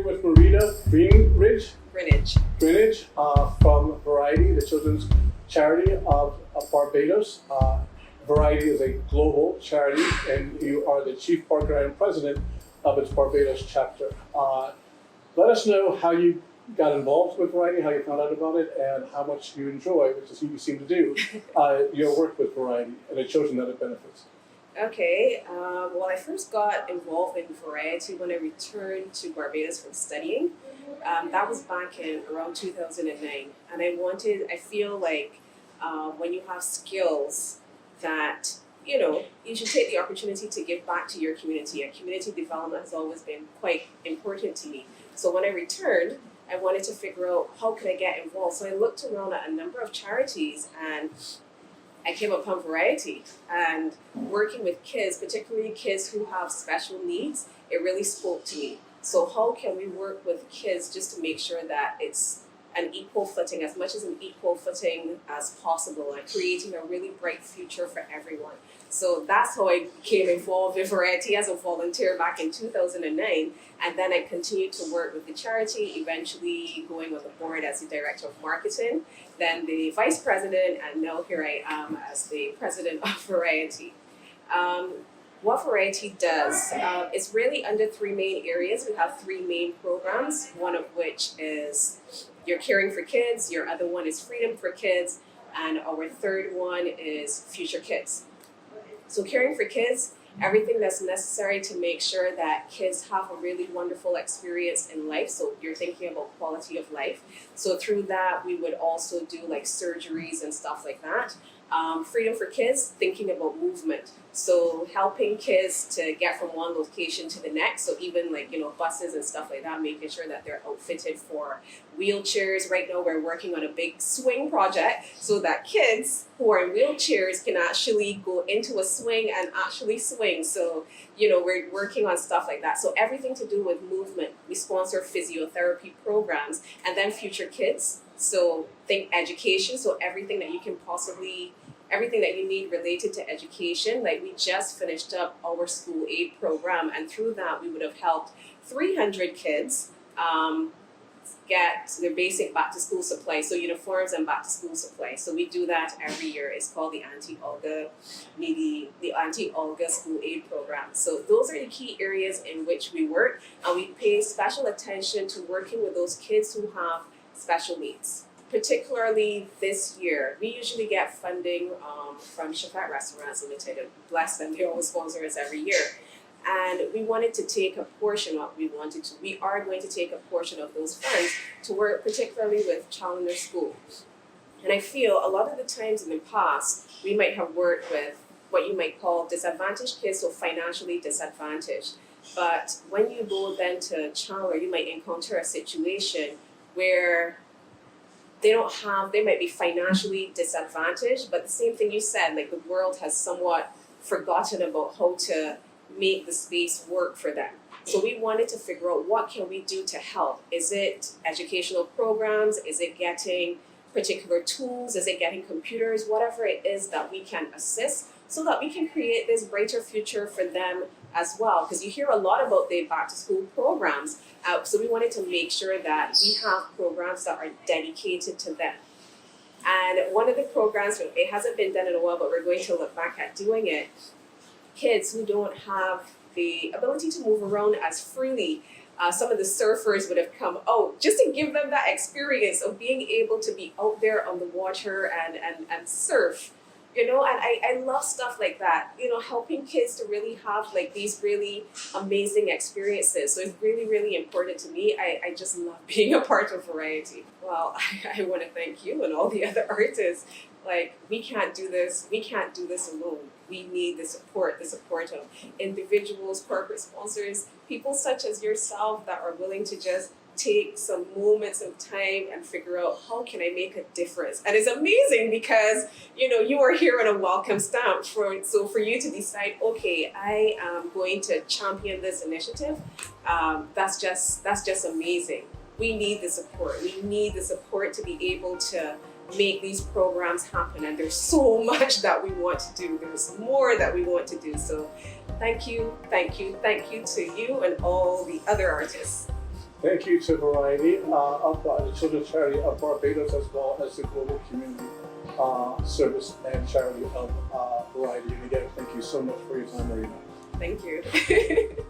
here with Marita Greenidge from Variety, the children's charity of Barbados. Variety is a global charity, and you are the chief partner and president of its Barbados chapter. Let us know how you got involved with Variety, how you found out about it, and how much you enjoy, which is what you seem to do, your work with Variety and the children that it benefits. Okay, well, I first got involved in Variety when I returned to Barbados from studying. That was back in around 2009, and I feel like when you have skills that, you should take the opportunity to give back to your community, and community development has always been quite important to me. So when I returned, I wanted to figure out how could I get involved. So I looked around at a number of charities, and I came upon Variety, and working with kids, particularly kids who have special needs, it really spoke to me. So how can we work with kids just to make sure that it's an equal footing, as much as an equal footing as possible, and creating a really bright future for everyone. So that's how I became involved with Variety as a volunteer back in 2009. And then I continued to work with the charity, eventually going on the board as the director of marketing, then the vice president, and now here I am as the president of Variety. What Variety does is really under three main areas. We have three main programs, one of which is You're Caring for Kids, your other one is Freedom for Kids, and our third one is Future Kids. So Caring for Kids, everything that's necessary to make sure that kids have a really wonderful experience in life. So you're thinking about quality of life. So through that, we would also do like surgeries and stuff like that. Freedom for Kids, thinking about movement. So helping kids to get from one location to the next. So even like, buses and stuff like that, making sure that they're outfitted for wheelchairs. Right now we're working on a big swing project so that kids who are in wheelchairs can actually go into a swing and actually swing. So, we're working on stuff like that. So everything to do with movement. We sponsor physiotherapy programs, and then Future Kids. So think education. So everything that you need related to education. Like we just finished up our school aid program, and through that we would have helped 300 kids get their basic back to school supplies, so uniforms and back to school supplies. So we do that every year. It's called the Auntie Olga School Aid Program. So those are the key areas in which we work, and we pay special attention to working with those kids who have special needs. Particularly this year, we usually get funding from Shafat Restaurants Limited, and bless them, they always sponsor us every year. And we wanted to take a portion of, we are going to take a portion of those funds to work particularly with Challenger School. And I feel a lot of the times in the past, we might have worked with what you might call disadvantaged kids, so financially disadvantaged. But when you go then to Challenger, you might encounter a situation where they might be financially disadvantaged, but the same thing you said, like the world has somewhat forgotten about how to make the space work for them. So we wanted to figure out what can we do to help. Is it educational programs? Is it getting particular tools? Is it getting computers? Whatever it is that we can assist so that we can create this brighter future for them as well. Because you hear a lot about the back to school programs. So we wanted to make sure that we have programs that are dedicated to them. And one of the programs, it hasn't been done in a while, but we're going to look back at doing it. Kids who don't have the ability to move around as freely. Some of the surfers would have come out just to give them that experience of being able to be out there on the water and surf. And I love stuff like that, helping kids to really have like these really amazing experiences. So it's really, really important to me. I just love being a part of Variety. Well, I want to thank you and all the other artists. Like, we can't do this alone. We need the support of individuals, corporate sponsors, people such as yourself that are willing to just take some moments of time and figure out how can I make a difference. And it's amazing because you are here on a welcome stamp for you to decide, okay, I am going to champion this initiative. That's just amazing. We need the support. We need the support to be able to make these programs happen, and there's so much that we want to do. There's more that we want to do. So thank you to you and all the other artists. Thank you to Variety of the Children's Charity of Barbados, as well as the Global Community Service and Charity of Variety. And again, thank you so much for your time, Marita. Thank you.